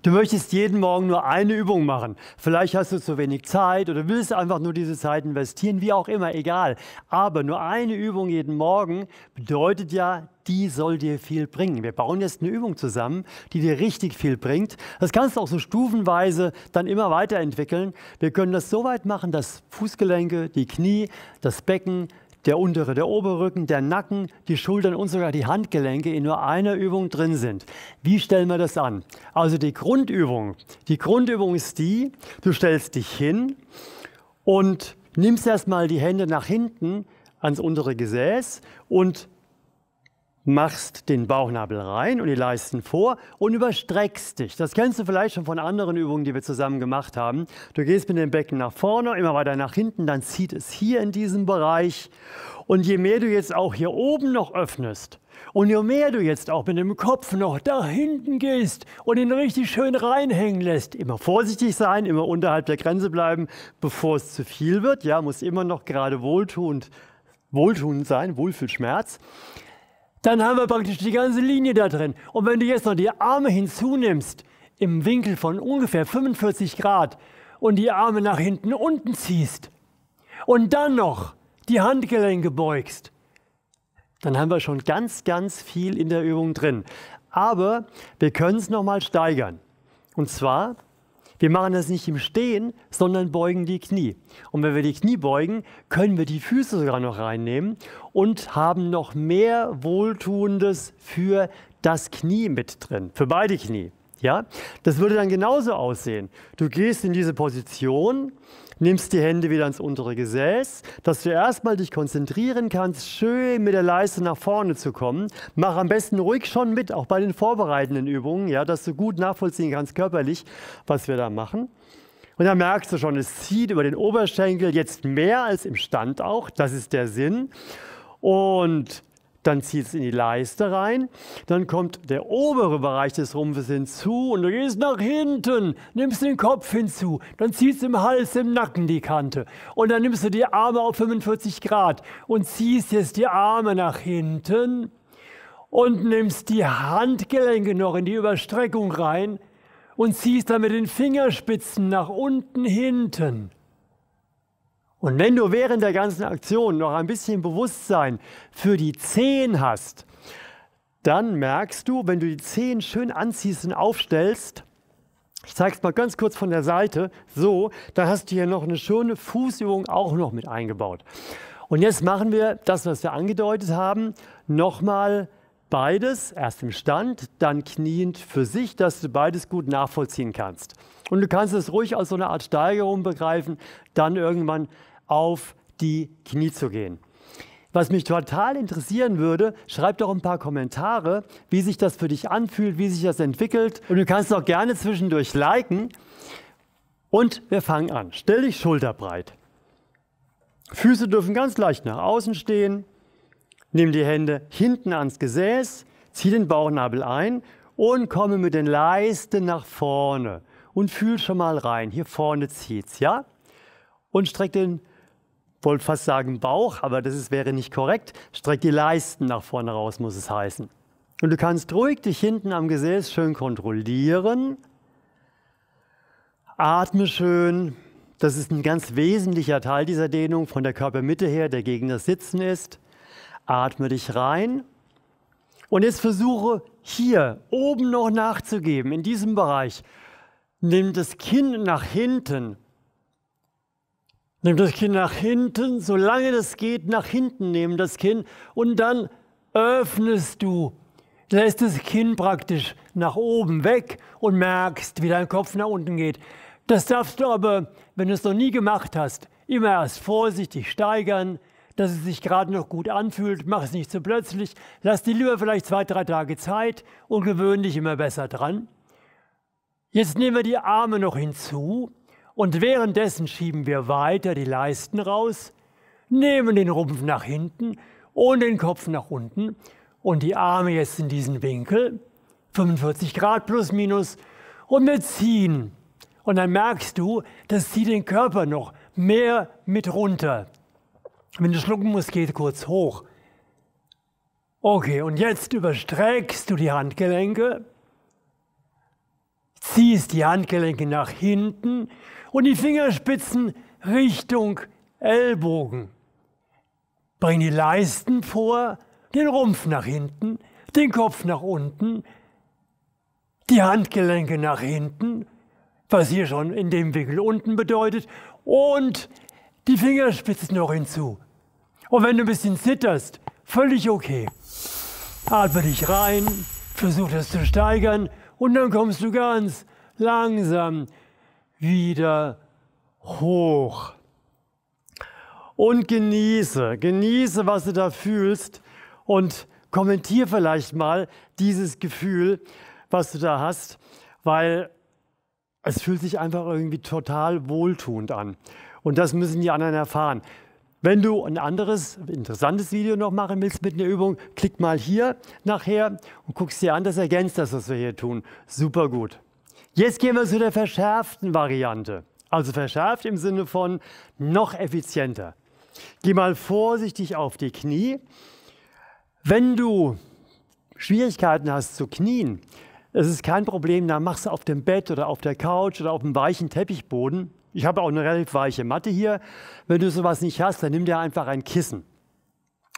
Du möchtest jeden Morgen nur eine Übung machen. Vielleicht hast du zu wenig Zeit oder willst einfach nur diese Zeit investieren, wie auch immer, egal. Aber nur eine Übung jeden Morgen bedeutet ja, die soll dir viel bringen. Wir bauen jetzt eine Übung zusammen, die dir richtig viel bringt. Das kannst du auch so stufenweise dann immer weiterentwickeln. Wir können das so weit machen, dass Fußgelenke, die Knie, das Becken, der untere, der Oberrücken, der Nacken, die Schultern und sogar die Handgelenke in nur einer Übung drin sind. Wie stellen wir das an? Also die Grundübung ist die, du stellst dich hin und nimmst erstmal die Hände nach hinten ans untere Gesäß und machst den Bauchnabel rein und die Leisten vor und überstreckst dich. Das kennst du vielleicht schon von anderen Übungen, die wir zusammen gemacht haben. Du gehst mit dem Becken nach vorne, immer weiter nach hinten, dann zieht es hier in diesem Bereich. Und je mehr du jetzt auch hier oben noch öffnest und je mehr du jetzt auch mit dem Kopf noch da hinten gehst und ihn richtig schön reinhängen lässt, immer vorsichtig sein, immer unterhalb der Grenze bleiben, bevor es zu viel wird. Ja, muss immer noch gerade wohltuend sein, Wohlfühlschmerz. Dann haben wir praktisch die ganze Linie da drin. Und wenn du jetzt noch die Arme hinzunimmst, im Winkel von ungefähr 45 Grad und die Arme nach hinten unten ziehst und dann noch die Handgelenke beugst, dann haben wir schon ganz, ganz viel in der Übung drin. Aber wir können es nochmal steigern. Und zwar, wir machen das nicht im Stehen, sondern beugen die Knie. Und wenn wir die Knie beugen, können wir die Füße sogar noch reinnehmen und haben noch mehr Wohltuendes für das Knie mit drin, für beide Knie. Ja? Das würde dann genauso aussehen. Du gehst in diese Position, nimmst die Hände wieder ans untere Gesäß, dass du erstmal dich konzentrieren kannst, schön mit der Leiste nach vorne zu kommen. Mach am besten ruhig schon mit, auch bei den vorbereitenden Übungen, ja, dass du gut nachvollziehen kannst körperlich, was wir da machen. Und dann merkst du schon, es zieht über den Oberschenkel jetzt mehr als im Stand auch, das ist der Sinn. Und dann zieht es in die Leiste rein, dann kommt der obere Bereich des Rumpfes hinzu und du gehst nach hinten, nimmst den Kopf hinzu, dann ziehst du im Hals, im Nacken die Kante und dann nimmst du die Arme auf 45 Grad und ziehst jetzt die Arme nach hinten und nimmst die Handgelenke noch in die Überstreckung rein und ziehst dann mit den Fingerspitzen nach unten hinten. Und wenn du während der ganzen Aktion noch ein bisschen Bewusstsein für die Zehen hast, dann merkst du, wenn du die Zehen schön anziehst und aufstellst, ich zeige es mal ganz kurz von der Seite, so, dann hast du hier noch eine schöne Fußübung auch noch mit eingebaut. Und jetzt machen wir das, was wir angedeutet haben, nochmal beides, erst im Stand, dann kniend für sich, dass du beides gut nachvollziehen kannst. Und du kannst es ruhig als so eine Art Steigerung begreifen, dann irgendwann auf die Knie zu gehen. Was mich total interessieren würde, schreib doch ein paar Kommentare, wie sich das für dich anfühlt, wie sich das entwickelt. Und du kannst auch gerne zwischendurch liken. Und wir fangen an. Stell dich schulterbreit. Füße dürfen ganz leicht nach außen stehen. Nimm die Hände hinten ans Gesäß, zieh den Bauchnabel ein und komme mit den Leisten nach vorne. Und fühl schon mal rein. Hier vorne zieht's, ja? Und streck den, wollte fast sagen Bauch, aber wäre nicht korrekt. Streck die Leisten nach vorne raus, muss es heißen. Und du kannst ruhig dich hinten am Gesäß schön kontrollieren. Atme schön. Das ist ein ganz wesentlicher Teil dieser Dehnung von der Körpermitte her, der gegen das Sitzen ist. Atme dich rein. Und jetzt versuche hier oben noch nachzugeben, in diesem Bereich. Nimm das Kinn nach hinten. Nimm das Kinn nach hinten, solange das geht, nach hinten nehmen das Kinn und dann öffnest du, lässt das Kinn praktisch nach oben weg und merkst, wie dein Kopf nach unten geht. Das darfst du aber, wenn du es noch nie gemacht hast, immer erst vorsichtig steigern, dass es sich gerade noch gut anfühlt. Mach es nicht zu plötzlich, lass dir lieber vielleicht 2, 3 Tage Zeit und gewöhn dich immer besser dran. Jetzt nehmen wir die Arme noch hinzu. Und währenddessen schieben wir weiter die Leisten raus, nehmen den Rumpf nach hinten und den Kopf nach unten und die Arme jetzt in diesen Winkel, 45 Grad plus minus, und wir ziehen. Und dann merkst du, das zieht den Körper noch mehr mit runter. Wenn du schlucken musst, geht kurz hoch. Okay, und jetzt überstreckst du die Handgelenke, ziehst die Handgelenke nach hinten und die Fingerspitzen Richtung Ellbogen. Bring die Leisten vor, den Rumpf nach hinten, den Kopf nach unten, die Handgelenke nach hinten, was hier schon in dem Winkel unten bedeutet, und die Fingerspitzen noch hinzu. Und wenn du ein bisschen zitterst, völlig okay. Atme dich rein, versuch das zu steigern und dann kommst du ganz langsam wieder hoch. Und genieße, was du da fühlst und kommentier vielleicht mal dieses Gefühl, was du da hast, weil es fühlt sich einfach irgendwie total wohltuend an. Und das müssen die anderen erfahren. Wenn du ein anderes, interessantes Video noch machen willst mit einer Übung, klick mal hier nachher und guckst dir an, das ergänzt das, was wir hier tun. Super gut. Jetzt gehen wir zu der verschärften Variante. Also verschärft im Sinne von noch effizienter. Geh mal vorsichtig auf die Knie. Wenn du Schwierigkeiten hast zu knien, es ist kein Problem, dann machst du auf dem Bett oder auf der Couch oder auf einem weichen Teppichboden. Ich habe auch eine relativ weiche Matte hier. Wenn du sowas nicht hast, dann nimm dir einfach ein Kissen.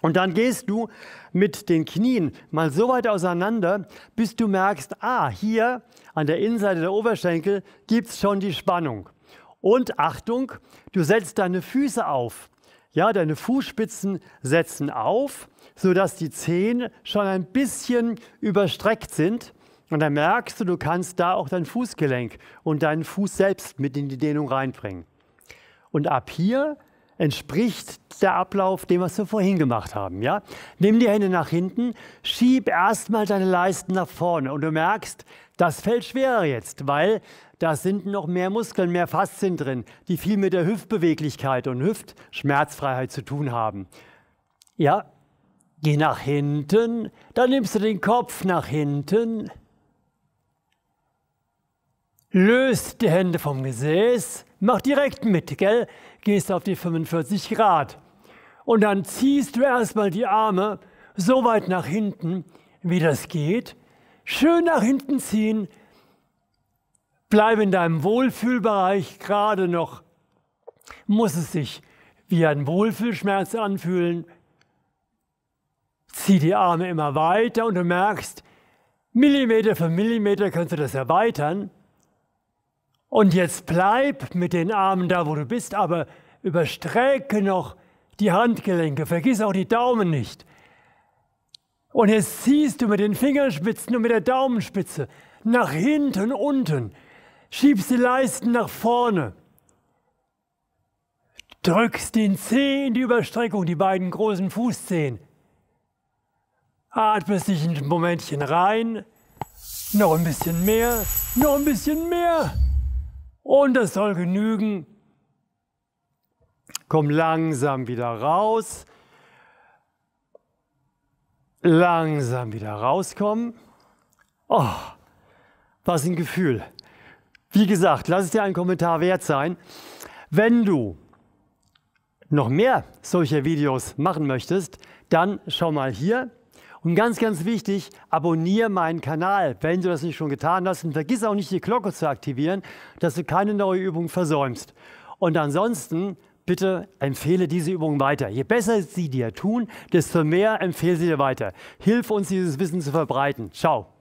Und dann gehst du mit den Knien mal so weit auseinander, bis du merkst, hier an der Innenseite der Oberschenkel gibt es schon die Spannung. Und Achtung, du setzt deine Füße auf. Ja, deine Fußspitzen setzen auf, sodass die Zehen schon ein bisschen überstreckt sind. Und dann merkst du, du kannst da auch dein Fußgelenk und deinen Fuß selbst mit in die Dehnung reinbringen. Und ab hier entspricht der Ablauf dem, was wir vorhin gemacht haben. Ja? Nimm die Hände nach hinten, schieb erstmal deine Leisten nach vorne und du merkst, das fällt schwerer jetzt, weil da sind noch mehr Muskeln, mehr Faszien drin, die viel mit der Hüftbeweglichkeit und Hüftschmerzfreiheit zu tun haben. Ja, geh nach hinten, dann nimmst du den Kopf nach hinten, löst die Hände vom Gesäß, mach direkt mit, gell? Gehst auf die 45 Grad. Und dann ziehst du erstmal die Arme so weit nach hinten, wie das geht. Schön nach hinten ziehen. Bleib in deinem Wohlfühlbereich, gerade noch muss es sich wie ein Wohlfühlschmerz anfühlen. Zieh die Arme immer weiter und du merkst, Millimeter für Millimeter kannst du das erweitern. Und jetzt bleib mit den Armen da, wo du bist, aber überstrecke noch die Handgelenke, vergiss auch die Daumen nicht. Und jetzt ziehst du mit den Fingerspitzen und mit der Daumenspitze nach hinten unten, schiebst die Leisten nach vorne, drückst den Zeh in die Überstreckung, die beiden großen Fußzehen. Atmest dich ein Momentchen rein, noch ein bisschen mehr, noch ein bisschen mehr. Und das soll genügen. Komm langsam wieder raus. Langsam wieder rauskommen. Oh, was ein Gefühl. Wie gesagt, lass es dir einen Kommentar wert sein. Wenn du noch mehr solcher Videos machen möchtest, dann schau mal hier. Und ganz, ganz wichtig, abonniere meinen Kanal, wenn du das nicht schon getan hast. Und vergiss auch nicht, die Glocke zu aktivieren, dass du keine neue Übung versäumst. Und ansonsten, bitte empfehle diese Übung weiter. Je besser sie dir tun, desto mehr empfehle sie dir weiter. Hilf uns, dieses Wissen zu verbreiten. Ciao.